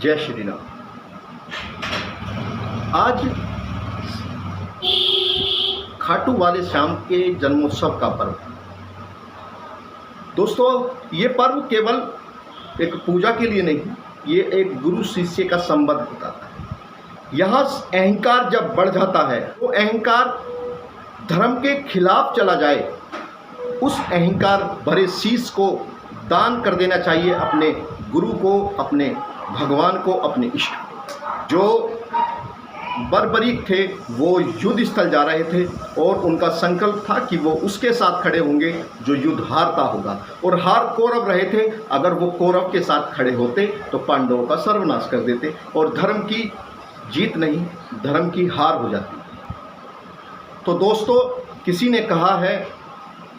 जय श्री राम। आज खाटू वाले श्याम के जन्मोत्सव का पर्व। दोस्तों, ये पर्व केवल एक पूजा के लिए नहीं, ये एक गुरु शिष्य का संबंध बताता है। यहाँ अहंकार जब बढ़ जाता है, वो अहंकार धर्म के खिलाफ चला जाए, उस अहंकार भरे शीश को दान कर देना चाहिए अपने गुरु को, अपने भगवान को, अपने इष्ट को। जो बर्बरीक थे वो युद्ध स्थल जा रहे थे और उनका संकल्प था कि वो उसके साथ खड़े होंगे जो युद्ध हारता होगा, और हार कौरव रहे थे। अगर वो कौरव के साथ खड़े होते तो पांडवों का सर्वनाश कर देते और धर्म की जीत नहीं, धर्म की हार हो जाती। तो दोस्तों, किसी ने कहा है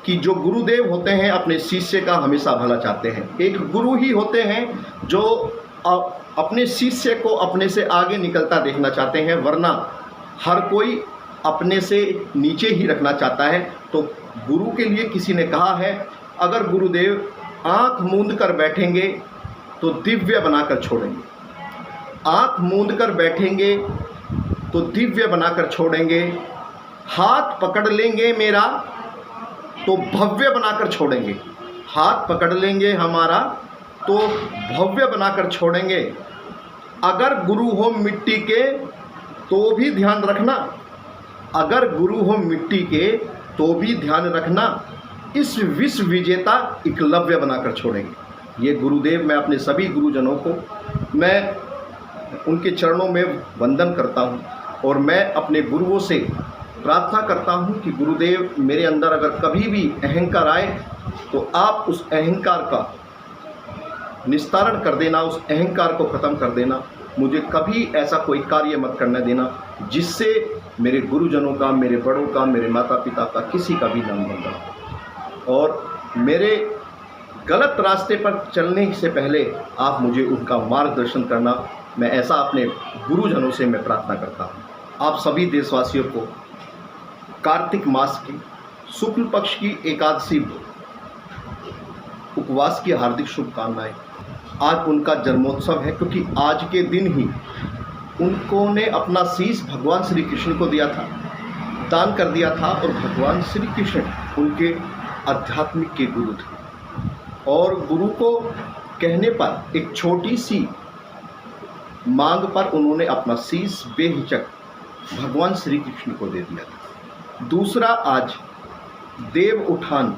कि जो गुरुदेव होते हैं अपने शिष्य का हमेशा भला चाहते हैं। एक गुरु ही होते हैं जो अपने शिष्य को अपने से आगे निकलता देखना चाहते हैं, वरना हर कोई अपने से नीचे ही रखना चाहता है। तो गुरु के लिए किसी ने कहा है, अगर गुरुदेव आंख मूंद कर बैठेंगे तो दिव्य बनाकर छोड़ेंगे, आंख मूंद कर बैठेंगे तो दिव्य बनाकर छोड़ेंगे, हाथ पकड़ लेंगे मेरा तो भव्य बनाकर छोड़ेंगे, हाथ पकड़ लेंगे हमारा तो भव्य बनाकर छोड़ेंगे। अगर गुरु हो मिट्टी के तो भी ध्यान रखना, अगर गुरु हो मिट्टी के तो भी ध्यान रखना, इस विश्व विजेता एकलव्य बनाकर छोड़ेंगे। ये गुरुदेव, मैं अपने सभी गुरुजनों को, मैं उनके चरणों में वंदन करता हूँ और मैं अपने गुरुओं से प्रार्थना करता हूँ कि गुरुदेव, मेरे अंदर अगर कभी भी अहंकार आए तो आप उस अहंकार का निस्तारण कर देना, उस अहंकार को ख़त्म कर देना। मुझे कभी ऐसा कोई कार्य मत करने देना जिससे मेरे गुरुजनों का, मेरे बड़ों का, मेरे माता पिता का, किसी का भी नाम बंदा हो। और मेरे गलत रास्ते पर चलने से पहले आप मुझे उनका मार्गदर्शन करना, मैं ऐसा अपने गुरुजनों से मैं प्रार्थना करता हूँ। आप सभी देशवासियों को कार्तिक मास की शुक्ल पक्ष की एकादशी उपवास की हार्दिक शुभकामनाएं। आज उनका जन्मोत्सव है, क्योंकि आज के दिन ही उन्होंने अपना शीश भगवान श्री कृष्ण को दिया था, दान कर दिया था, और भगवान श्री कृष्ण उनके आध्यात्मिक के गुरु थे। और गुरु को कहने पर एक छोटी सी मांग पर उन्होंने अपना शीश बेहिचक भगवान श्री कृष्ण को दे दिया था। दूसरा, आज देव उठान,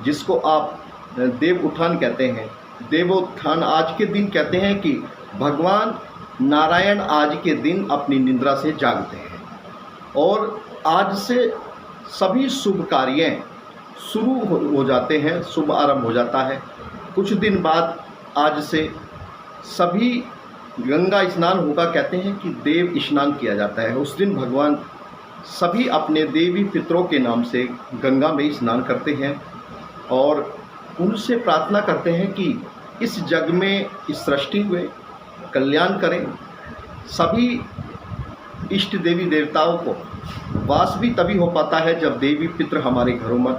जिसको आप देव उठान कहते हैं, देवोत्थान आज के दिन कहते हैं कि भगवान नारायण आज के दिन अपनी निद्रा से जागते हैं और आज से सभी शुभ कार्य शुरू हो जाते हैं, शुभ आरंभ हो जाता है। कुछ दिन बाद आज से सभी गंगा स्नान होगा, कहते हैं कि देव स्नान किया जाता है। उस दिन भगवान सभी अपने देवी पितरों के नाम से गंगा में स्नान करते हैं और उनसे प्रार्थना करते हैं कि इस जग में, इस सृष्टि में कल्याण करें। सभी इष्ट देवी देवताओं को वास भी तभी हो पाता है जब देवी पितर हमारे घरों में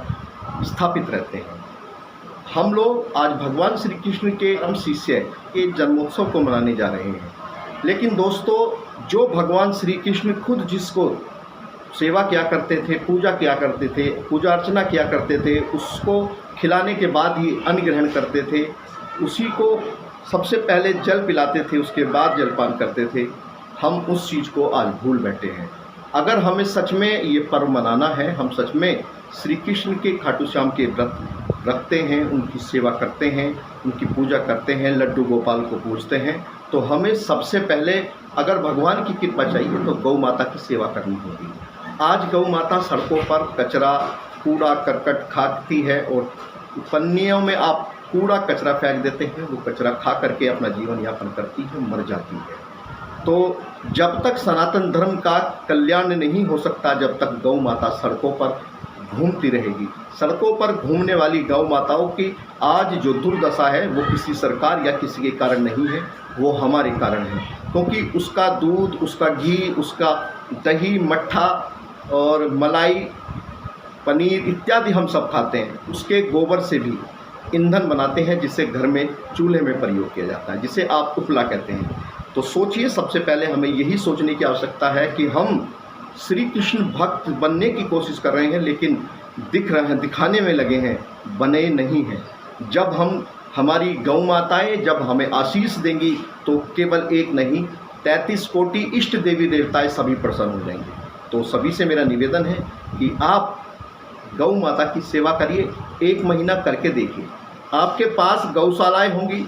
स्थापित रहते हैं। हम लोग आज भगवान श्री कृष्ण के परम शिष्य के जन्मोत्सव को मनाने जा रहे हैं। लेकिन दोस्तों, जो भगवान श्री कृष्ण खुद जिसको सेवा किया करते थे, पूजा किया करते थे, पूजा अर्चना किया करते थे, उसको खिलाने के बाद ही अन्न ग्रहण करते थे, उसी को सबसे पहले जल पिलाते थे, उसके बाद जलपान करते थे, हम उस चीज़ को आज भूल बैठे हैं। अगर हमें सच में ये पर्व मनाना है, हम सच में श्री कृष्ण के खाटू श्याम के व्रत रखते हैं, उनकी सेवा करते हैं, उनकी पूजा करते हैं, लड्डू गोपाल को पूजते हैं, तो हमें सबसे पहले अगर भगवान की कृपा चाहिए तो गौ माता की सेवा करनी होगी। आज गौ माता सड़कों पर कचरा, कूड़ा करकट खाती है और पन्नियों में आप कूड़ा कचरा फेंक देते हैं, वो कचरा खा करके अपना जीवन यापन करती है, मर जाती है। तो जब तक सनातन धर्म का कल्याण नहीं हो सकता, जब तक गौ माता सड़कों पर घूमती रहेगी। सड़कों पर घूमने वाली गौ माताओं की आज जो दुर्दशा है वो किसी सरकार या किसी के कारण नहीं है, वो हमारे कारण है, क्योंकि उसका दूध, उसका घी, उसका दही, मट्ठा और मलाई, पनीर इत्यादि हम सब खाते हैं। उसके गोबर से भी ईंधन बनाते हैं जिसे घर में चूल्हे में प्रयोग किया जाता है, जिसे आप उपला कहते हैं। तो सोचिए, सबसे पहले हमें यही सोचने की आवश्यकता है कि हम श्री कृष्ण भक्त बनने की कोशिश कर रहे हैं, लेकिन दिख रहे हैं, दिखाने में लगे हैं, बने नहीं हैं। जब हमारी गौ माताएँ जब हमें आशीष देंगी तो केवल एक नहीं, 33 कोटि इष्ट देवी देवताएं सभी प्रसन्न हो जाएंगे। तो सभी से मेरा निवेदन है कि आप गौ माता की सेवा करिए, 1 महीना करके देखिए। आपके पास गौशालाएं होंगी,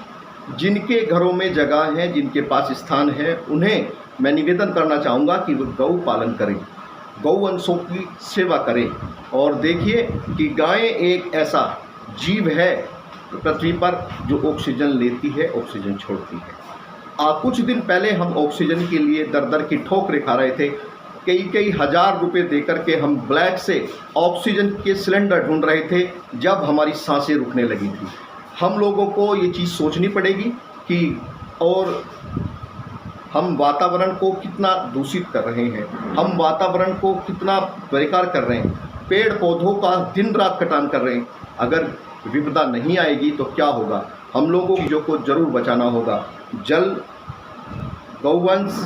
जिनके घरों में जगह है, जिनके पास स्थान है, उन्हें मैं निवेदन करना चाहूँगा कि वो गौ पालन करें, गौवंशों की सेवा करें। और देखिए कि गाय एक ऐसा जीव है पृथ्वी पर जो ऑक्सीजन लेती है, ऑक्सीजन छोड़ती है। कुछ दिन पहले हम ऑक्सीजन के लिए दर दर की ठोकरें खा रहे थे। कई हज़ार रुपए देकर के हम ब्लैक से ऑक्सीजन के सिलेंडर ढूंढ रहे थे जब हमारी सांसें रुकने लगी थी। हम लोगों को ये चीज़ सोचनी पड़ेगी कि और हम वातावरण को कितना दूषित कर रहे हैं, हम वातावरण को कितना बेकार कर रहे हैं, पेड़ पौधों का दिन रात कटान कर रहे हैं। अगर विपदा नहीं आएगी तो क्या होगा? हम लोगों की चीज़ों को जरूर बचाना होगा। जल, गौवंश,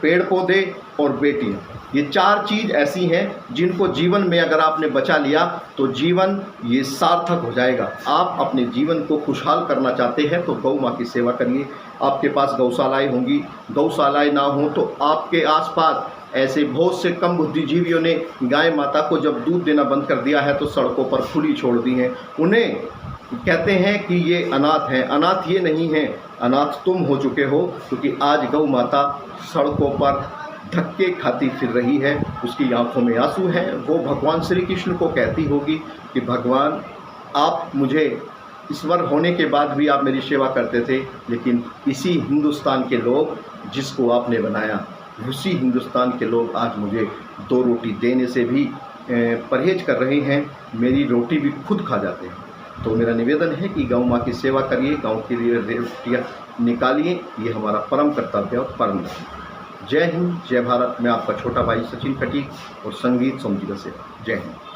पेड़ पौधे और बेटियां, ये 4 चीज़ ऐसी हैं जिनको जीवन में अगर आपने बचा लिया तो जीवन ये सार्थक हो जाएगा। आप अपने जीवन को खुशहाल करना चाहते हैं तो गौ माँ की सेवा करिए। आपके पास गौशालाएँ होंगी, गौशालाएँ ना हों तो आपके आसपास ऐसे बहुत से कम बुद्धिजीवियों ने गाय माता को जब दूध देना बंद कर दिया है तो सड़कों पर खुली छोड़ दी हैं। उन्हें कहते हैं कि ये अनाथ हैं। अनाथ ये नहीं हैं, अनाथ तुम हो चुके हो, क्योंकि आज गौ माता सड़कों पर धक्के खाती फिर रही है, उसकी आंखों में आंसू हैं। वो भगवान श्री कृष्ण को कहती होगी कि भगवान, आप मुझे ईश्वर होने के बाद भी आप मेरी सेवा करते थे, लेकिन इसी हिंदुस्तान के लोग जिसको आपने बनाया, उसी हिंदुस्तान के लोग आज मुझे 2 रोटी देने से भी परहेज कर रहे हैं, मेरी रोटी भी खुद खा जाते हैं। तो मेरा निवेदन है कि गौ माँ की सेवा करिए, गाँव के लिए रोटियाँ निकालिए, ये हमारा परम कर्तव्य और परम धर्म। जय हिंद, जय भारत। मैं आपका छोटा भाई सचिन खटीक और संगीत सोमजी का सेवा। जय हिंद।